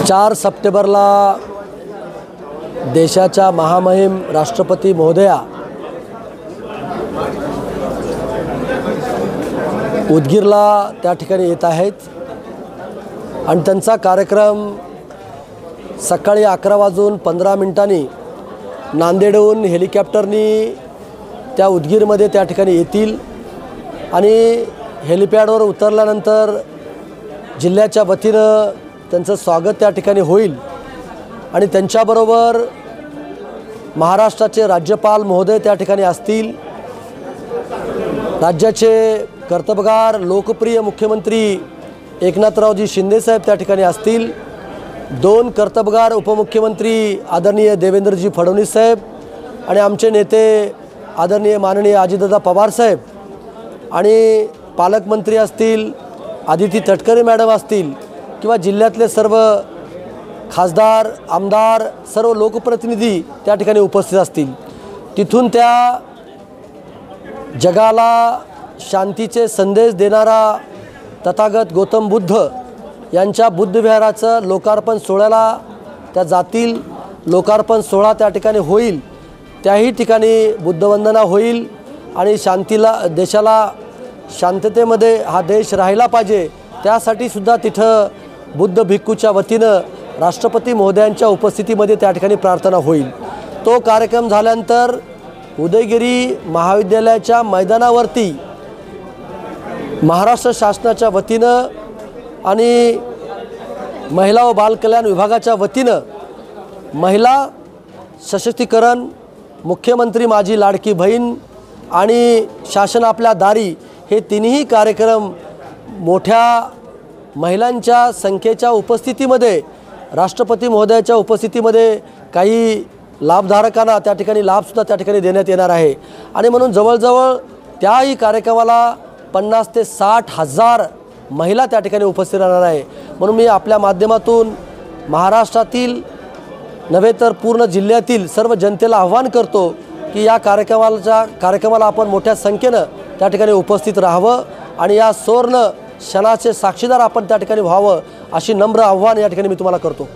4 सप्टेंबरला देशाच्या महामहिम राष्ट्रपती महोदया उदगीरला त्या ठिकाणी येत आहेत आणि त्यांचा कार्यक्रम सकाळी 11:15 नांदेडहून हेलिकॉप्टरनी त्या उदगीरमध्ये त्या ठिकाणी येतील आणि हेलिपॅडवर उतरल्यानंतर जिल्ह्याच्या वतीनं त्यांचं स्वागत त्या ठिकाणी होईल आणि त्यांच्याबरोबर महाराष्ट्राचे राज्यपाल महोदय त्या ठिकाणी असतील। राज्याचे कर्तबगार लोकप्रिय मुख्यमंत्री एकनाथरावजी शिंदे साहेब त्या ठिकाणी असतील। 2 कर्तबगार उपमुख्यमंत्री आदरणीय देवेंद्रजी फडणवीस साहेब आणि आमचे नेते आदरणीय माननीय अजितदादा पवार साहेब आणि पालकमंत्री असतील, आदिती तटकरे मॅडम असतील किंवा जिल्ह्यातले सर्व खासदार आमदार सर्व लोकप्रतिनिधी त्या ठिकाणी उपस्थित असतील। तिथून त्या जगाला शांतीचे संदेश देणारा तथागत गौतम बुद्ध यांच्या बुद्धविहाराचं लोकार्पण सोहळ्याला त्या जातील। लोकार्पण सोहळा त्या ठिकाणी होईल, त्याही ठिकाणी बुद्धवंदना होईल आणि देशाला शांततेमध्ये हा देश राहिला पाहिजे त्यासाठी सुद्धा तिथं बुद्ध भिक्खूच्या वतीनं राष्ट्रपती महोदयांच्या उपस्थितीमध्ये त्या ठिकाणी प्रार्थना होईल। तो कार्यक्रम झाल्यानंतर उदयगिरी महाविद्यालयाच्या मैदानावरती महाराष्ट्र शासनाच्या वतीनं आणि महिला व बालकल्याण विभागाच्या वतीनं महिला सशक्तीकरण, मुख्यमंत्री माझी लाडकी बहीण आणि शासन आपल्या दारी हे तिन्ही कार्यक्रम मोठ्या महिलांच्या संख्येच्या उपस्थितीमध्ये राष्ट्रपती महोदयाच्या उपस्थितीमध्ये काही लाभधारकांना त्या ठिकाणी लाभसुद्धा त्या ठिकाणी देण्यात येणार आहे आणि म्हणून जवळजवळ त्याही कार्यक्रमाला 50 ते 60 हजार महिला त्या ठिकाणी उपस्थित राहणार आहे। म्हणून मी आपल्या माध्यमातून महाराष्ट्रातील नव्हे तर पूर्ण जिल्ह्यातील सर्व जनतेला आव्हान करतो की या कार्यक्रमाला आपण मोठ्या संख्येनं त्या ठिकाणी उपस्थित राहावं आणि या सुवर्ण क्षणाचे साक्षीदार आपण त्या ठिकाणी व्हावं अशी नम्र आव्हान या ठिकाणी मी तुम्हाला करतो।